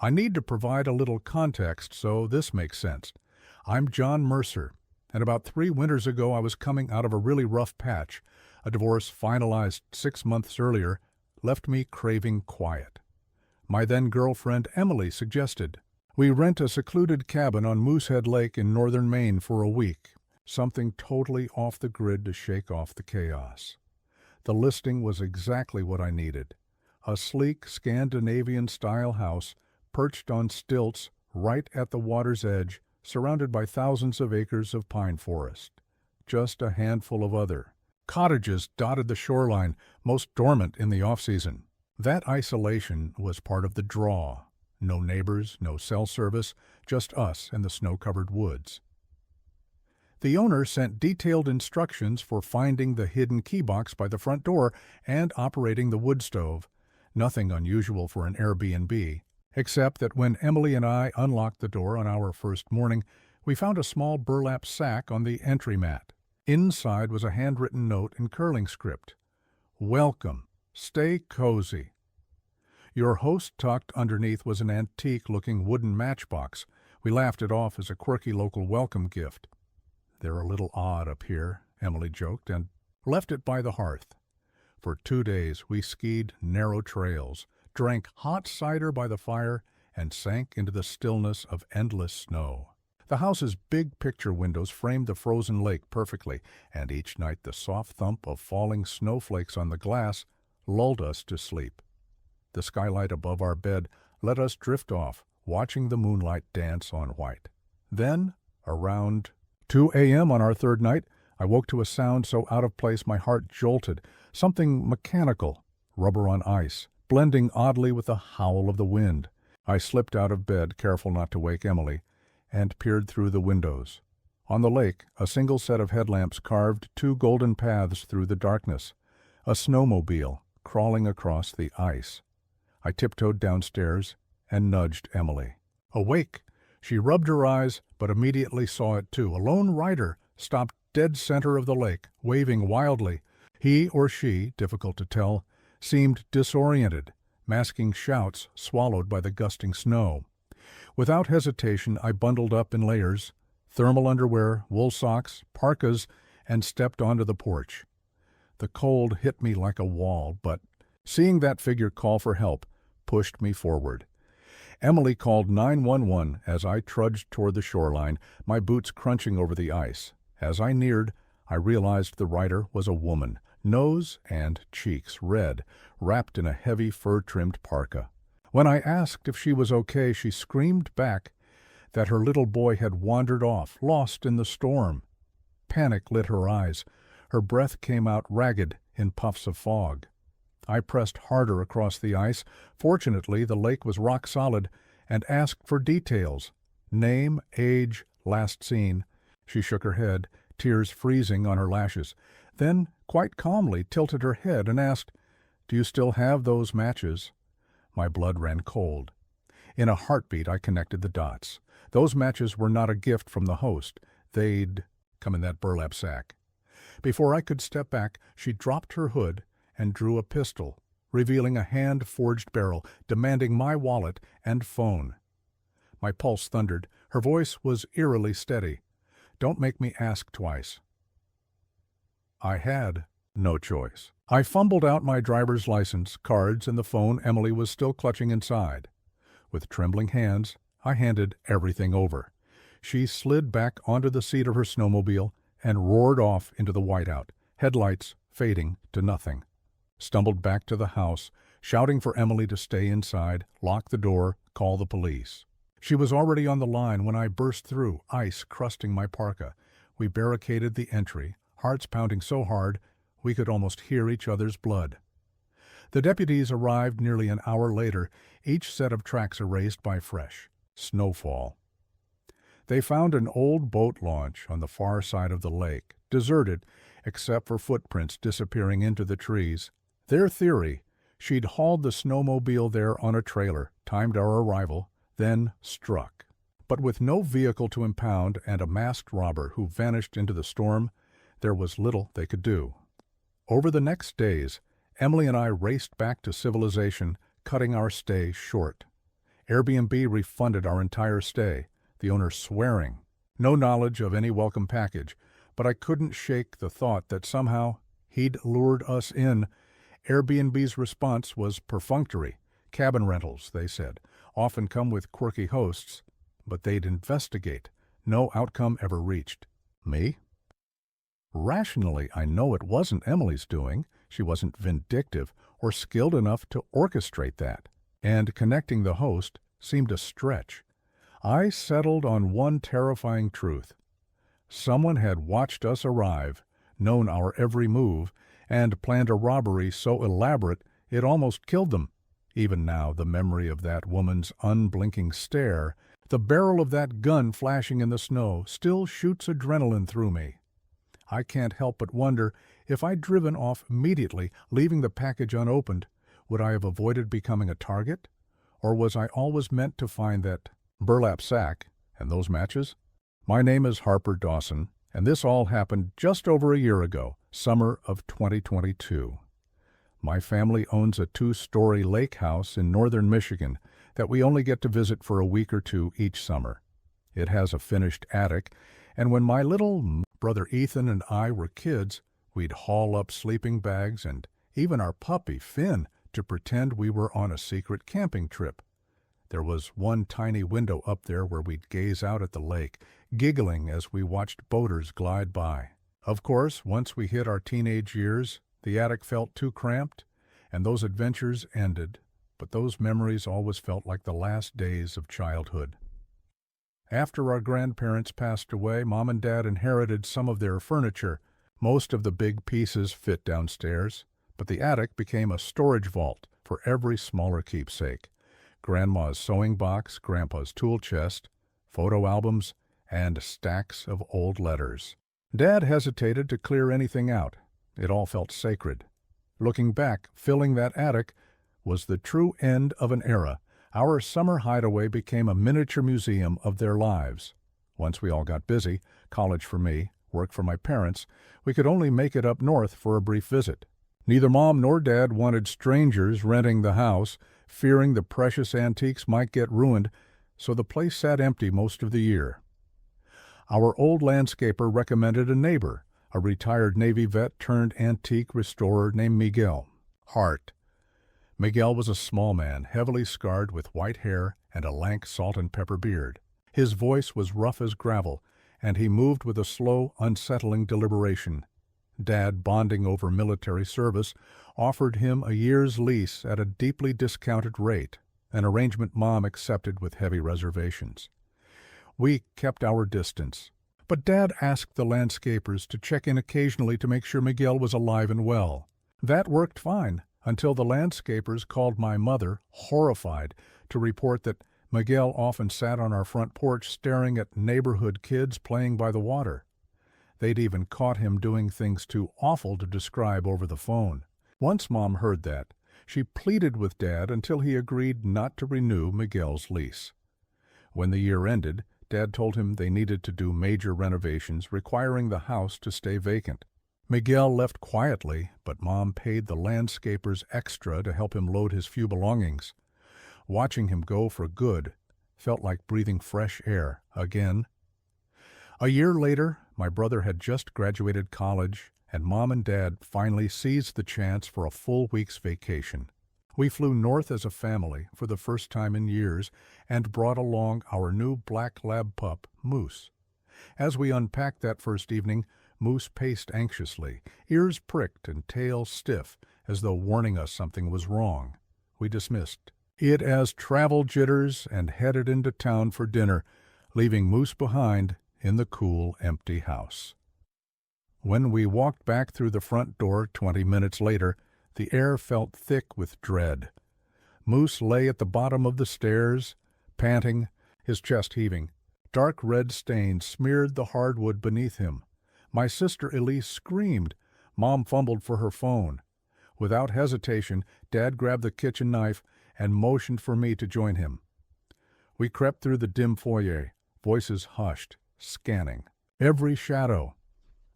I need to provide a little context so this makes sense. I'm John Mercer, and about 3 winters ago I was coming out of a really rough patch. A divorce finalized 6 months earlier left me craving quiet. My then-girlfriend Emily suggested we rent a secluded cabin on Moosehead Lake in northern Maine for a week, something totally off the grid to shake off the chaos. The listing was exactly what I needed. A sleek Scandinavian-style house perched on stilts right at the water's edge, surrounded by thousands of acres of pine forest. Just a handful of other cottages dotted the shoreline, most dormant in the off-season. That isolation was part of the draw. No neighbors, no cell service, just us and the snow-covered woods. The owner sent detailed instructions for finding the hidden key box by the front door and operating the wood stove. Nothing unusual for an Airbnb, except that when Emily and I unlocked the door on our first morning, we found a small burlap sack on the entry mat. Inside was a handwritten note in curling script. "Welcome. Stay cozy." Your host tucked underneath was an antique-looking wooden matchbox. We laughed it off as a quirky local welcome gift. "They're a little odd up here," Emily joked, and left it by the hearth. For 2 days we skied narrow trails, drank hot cider by the fire, and sank into the stillness of endless snow. The house's big picture windows framed the frozen lake perfectly, and each night the soft thump of falling snowflakes on the glass lulled us to sleep. The skylight above our bed let us drift off, watching the moonlight dance on white. Then, around 2 a.m. on our third night, I woke to a sound so out of place my heart jolted, something mechanical, rubber on ice, blending oddly with the howl of the wind. I slipped out of bed, careful not to wake Emily, and peered through the windows. On the lake, a single set of headlamps carved 2 golden paths through the darkness, a snowmobile crawling across the ice. I tiptoed downstairs and nudged Emily. Awake! She rubbed her eyes, but immediately saw it too. A lone rider stopped dead center of the lake, waving wildly. He or she, difficult to tell, seemed disoriented, masking shouts swallowed by the gusting snow. Without hesitation, I bundled up in layers, thermal underwear, wool socks, parkas, and stepped onto the porch. The cold hit me like a wall, but seeing that figure call for help pushed me forward. Emily called 911 as I trudged toward the shoreline, my boots crunching over the ice. As I neared, I realized the rider was a woman, nose and cheeks red, wrapped in a heavy fur-trimmed parka. When I asked if she was okay, she screamed back that her little boy had wandered off, lost in the storm. Panic lit her eyes. Her breath came out ragged in puffs of fog. I pressed harder across the ice. Fortunately, the lake was rock solid, and asked for details. Name, age, last seen. She shook her head, tears freezing on her lashes. Then, quite calmly, tilted her head and asked, "Do you still have those matches?" My blood ran cold. In a heartbeat, I connected the dots. Those matches were not a gift from the host. They'd come in that burlap sack. Before I could step back, she dropped her hood and drew a pistol, revealing a hand-forged barrel, demanding my wallet and phone. My pulse thundered. Her voice was eerily steady. "Don't make me ask twice." I had no choice. I fumbled out my driver's license, cards, and the phone Emily was still clutching inside. With trembling hands, I handed everything over. She slid back onto the seat of her snowmobile and roared off into the whiteout, headlights fading to nothing. Stumbled back to the house, shouting for Emily to stay inside, lock the door, call the police. She was already on the line when I burst through, ice crusting my parka. We barricaded the entry, hearts pounding so hard we could almost hear each other's blood. The deputies arrived nearly an hour later, each set of tracks erased by fresh snowfall. They found an old boat launch on the far side of the lake, deserted except for footprints disappearing into the trees. Their theory, she'd hauled the snowmobile there on a trailer, timed our arrival, then struck. But with no vehicle to impound and a masked robber who vanished into the storm, there was little they could do. Over the next days, Emily and I raced back to civilization, cutting our stay short. Airbnb refunded our entire stay, the owner swearing. No knowledge of any welcome package, but I couldn't shake the thought that somehow he'd lured us in. Airbnb's response was perfunctory. Cabin rentals, they said, often come with quirky hosts, but they'd investigate. No outcome ever reached. Me? Rationally, I know it wasn't Emily's doing. She wasn't vindictive or skilled enough to orchestrate that. And connecting the host seemed a stretch. I settled on one terrifying truth. Someone had watched us arrive, known our every move, and planned a robbery so elaborate it almost killed them. Even now, the memory of that woman's unblinking stare, the barrel of that gun flashing in the snow, still shoots adrenaline through me. I can't help but wonder, if I'd driven off immediately, leaving the package unopened, would I have avoided becoming a target? Or was I always meant to find that burlap sack and those matches? My name is Harper Dawson, and this all happened just over a year ago, summer of 2022. My family owns a 2-story lake house in northern Michigan that we only get to visit for a week or two each summer. It has a finished attic, and when my little brother Ethan and I were kids, we'd haul up sleeping bags and even our puppy, Finn, to pretend we were on a secret camping trip. There was one tiny window up there where we'd gaze out at the lake, giggling as we watched boaters glide by. Of course, once we hit our teenage years, the attic felt too cramped, and those adventures ended, but those memories always felt like the last days of childhood. After our grandparents passed away, Mom and Dad inherited some of their furniture. Most of the big pieces fit downstairs, but the attic became a storage vault for every smaller keepsake. Grandma's sewing box, Grandpa's tool chest, photo albums, and stacks of old letters. Dad hesitated to clear anything out. It all felt sacred. Looking back, filling that attic was the true end of an era. Our summer hideaway became a miniature museum of their lives. Once we all got busy, college for me, work for my parents, we could only make it up north for a brief visit. Neither Mom nor Dad wanted strangers renting the house, fearing the precious antiques might get ruined, so the place sat empty most of the year. Our old landscaper recommended a neighbor, a retired Navy vet turned antique restorer named Miguel Hart. Miguel was a small man, heavily scarred with white hair and a lank salt and pepper beard. His voice was rough as gravel, and he moved with a slow, unsettling deliberation. Dad, bonding over military service, offered him a year's lease at a deeply discounted rate, an arrangement Mom accepted with heavy reservations. We kept our distance, but Dad asked the landscapers to check in occasionally to make sure Miguel was alive and well. That worked fine, until the landscapers called my mother, horrified, to report that Miguel often sat on our front porch staring at neighborhood kids playing by the water. They'd even caught him doing things too awful to describe over the phone. Once Mom heard that, she pleaded with Dad until he agreed not to renew Miguel's lease. When the year ended, Dad told him they needed to do major renovations requiring the house to stay vacant. Miguel left quietly, but Mom paid the landscapers extra to help him load his few belongings. Watching him go for good felt like breathing fresh air again. A year later, my brother had just graduated college, and Mom and Dad finally seized the chance for a full week's vacation. We flew north as a family for the first time in years and brought along our new black lab pup, Moose. As we unpacked that first evening, Moose paced anxiously, ears pricked and tail stiff, as though warning us something was wrong. We dismissed it as travel jitters and headed into town for dinner, leaving Moose behind in the cool, empty house. When we walked back through the front door 20 minutes later, the air felt thick with dread. Moose lay at the bottom of the stairs, panting, his chest heaving. Dark red stains smeared the hardwood beneath him. My sister Elise screamed. Mom fumbled for her phone. Without hesitation, Dad grabbed the kitchen knife and motioned for me to join him. We crept through the dim foyer, voices hushed, scanning every shadow.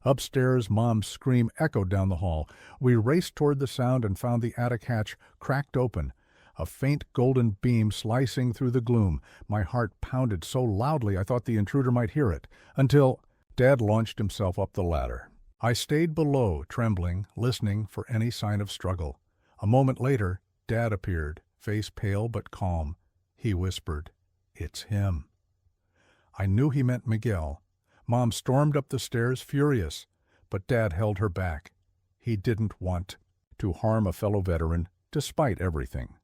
Upstairs, Mom's scream echoed down the hall. We raced toward the sound and found the attic hatch cracked open. A faint golden beam slicing through the gloom. My heart pounded so loudly I thought the intruder might hear it, until Dad launched himself up the ladder. I stayed below, trembling, listening for any sign of struggle. A moment later, Dad appeared, face pale but calm. He whispered, "It's him." I knew he meant Miguel. Mom stormed up the stairs, furious, but Dad held her back. He didn't want to harm a fellow veteran, despite everything.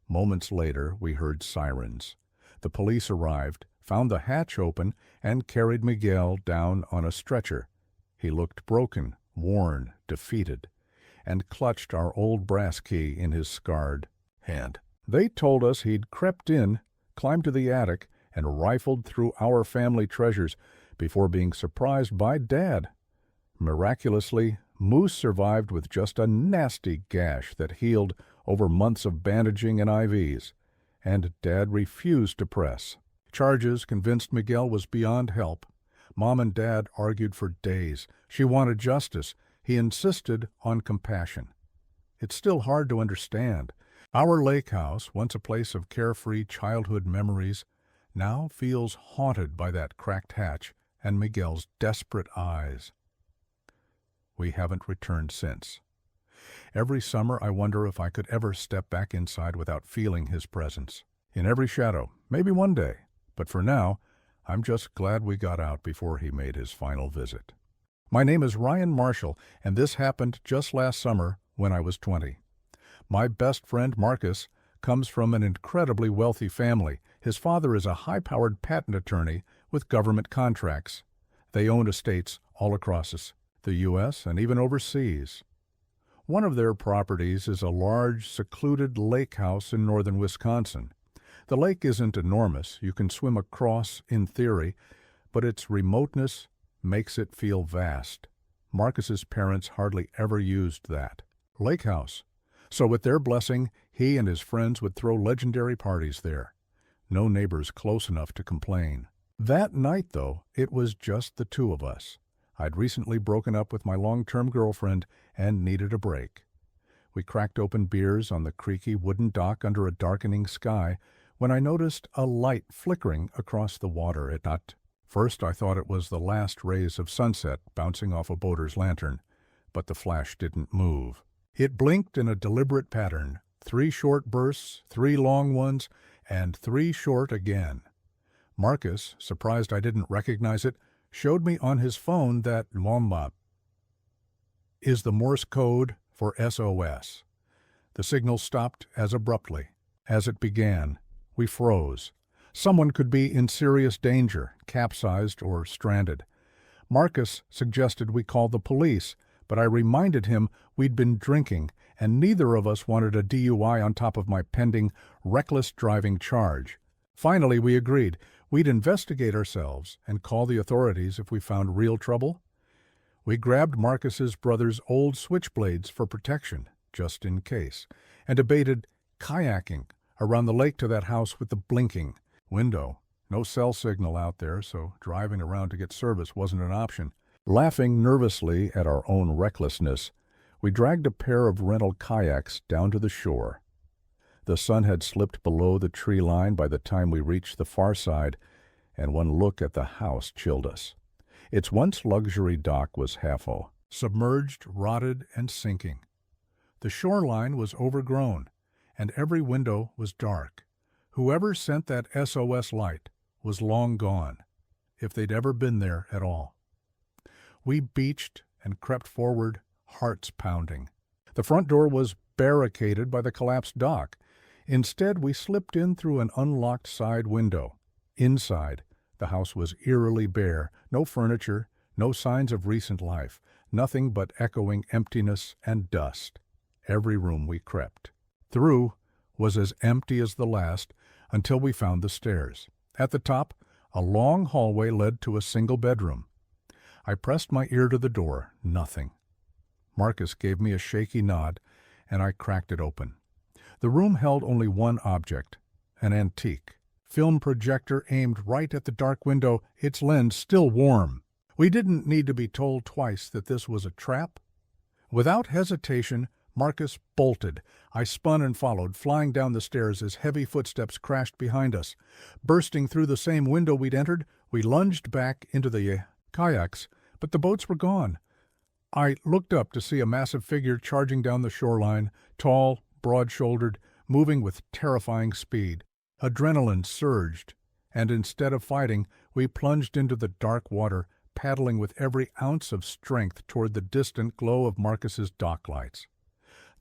Moments later, we heard sirens. The police arrived, found the hatch open, and carried Miguel down on a stretcher. He looked broken, worn, defeated, and clutched our old brass key in his scarred hand. They told us he'd crept in, climbed to the attic, and rifled through our family treasures before being surprised by Dad. Miraculously, Moose survived with just a nasty gash that healed over months of bandaging and IVs, and Dad refused to press. Charges convinced Miguel was beyond help. Mom and Dad argued for days. She wanted justice. He insisted on compassion. It's still hard to understand. Our lake house, once a place of carefree childhood memories, now feels haunted by that cracked hatch and Miguel's desperate eyes. We haven't returned since. Every summer I wonder if I could ever step back inside without feeling his presence. In every shadow, maybe one day, but for now, I'm just glad we got out before he made his final visit. My name is Ryan Marshall, and this happened just last summer when I was 20. My best friend Marcus comes from an incredibly wealthy family. His father is a high-powered patent attorney with government contracts. They own estates all across the U.S. and even overseas. One of their properties is a large, secluded lake house in northern Wisconsin. The lake isn't enormous. You can swim across in theory, but its remoteness makes it feel vast. Marcus's parents hardly ever used that lake house. So with their blessing, he and his friends would throw legendary parties there. No neighbors close enough to complain. That night, though, it was just the two of us. I'd recently broken up with my long-term girlfriend and needed a break. We cracked open beers on the creaky wooden dock under a darkening sky when I noticed a light flickering across the water at night. First I thought it was the last rays of sunset bouncing off a boater's lantern, but the flash didn't move. It blinked in a deliberate pattern, 3 short bursts, 3 long ones, and 3 short again. Marcus, surprised I didn't recognize it, showed me on his phone that "Momma" is the Morse code for SOS. The signal stopped as abruptly. As it began, we froze. Someone could be in serious danger, capsized or stranded. Marcus suggested we call the police, but I reminded him we'd been drinking, and neither of us wanted a DUI on top of my pending reckless driving charge. Finally, we agreed we'd investigate ourselves and call the authorities if we found real trouble. We grabbed Marcus's brother's old switchblades for protection, just in case, and debated kayaking around the lake to that house with the blinking window. No cell signal out there, so driving around to get service wasn't an option. Laughing nervously at our own recklessness, we dragged a pair of rental kayaks down to the shore. The sun had slipped below the tree line by the time we reached the far side, and one look at the house chilled us. Its once luxury dock was half-full, submerged, rotted, and sinking. The shoreline was overgrown, and every window was dark. Whoever sent that SOS light was long gone, if they'd ever been there at all. We beached and crept forward, hearts pounding. The front door was barricaded by the collapsed dock. Instead, we slipped in through an unlocked side window. Inside, the house was eerily bare, no furniture, no signs of recent life, nothing but echoing emptiness and dust. Every room we crept through was as empty as the last until we found the stairs. At the top, a long hallway led to a single bedroom. I pressed my ear to the door. Nothing. Marcus gave me a shaky nod, and I cracked it open. The room held only one object, an antique film projector aimed right at the dark window, its lens still warm. We didn't need to be told twice that this was a trap. Without hesitation, Marcus bolted. I spun and followed, flying down the stairs as heavy footsteps crashed behind us. Bursting through the same window we'd entered, we lunged back into the kayaks, but the boats were gone. I looked up to see a massive figure charging down the shoreline, tall, broad-shouldered, moving with terrifying speed. Adrenaline surged, and instead of fighting, we plunged into the dark water, paddling with every ounce of strength toward the distant glow of Marcus's dock lights.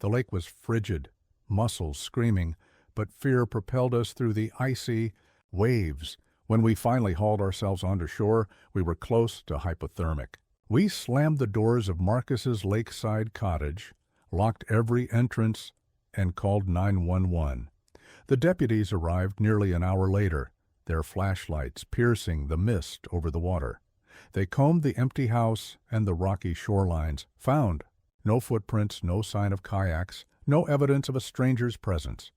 The lake was frigid, muscles screaming, but fear propelled us through the icy waves. When we finally hauled ourselves onto shore, we were close to hypothermic. We slammed the doors of Marcus's lakeside cottage, locked every entrance, and called 911. The deputies arrived nearly an hour later, their flashlights piercing the mist over the water. They combed the empty house and the rocky shorelines, found no footprints, no sign of kayaks, no evidence of a stranger's presence.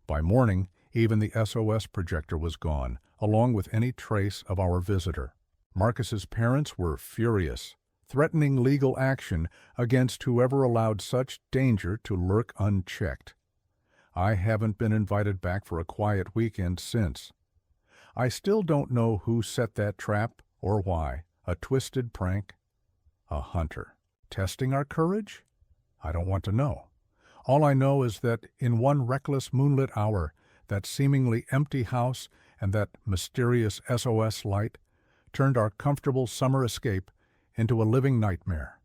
By morning, even the SOS projector was gone, along with any trace of our visitor. Marcus's parents were furious, threatening legal action against whoever allowed such danger to lurk unchecked. I haven't been invited back for a quiet weekend since. I still don't know who set that trap or why. A twisted prank? A hunter. Testing our courage? I don't want to know. All I know is that in one reckless moonlit hour, that seemingly empty house and that mysterious SOS light turned our comfortable summer escape into a living nightmare.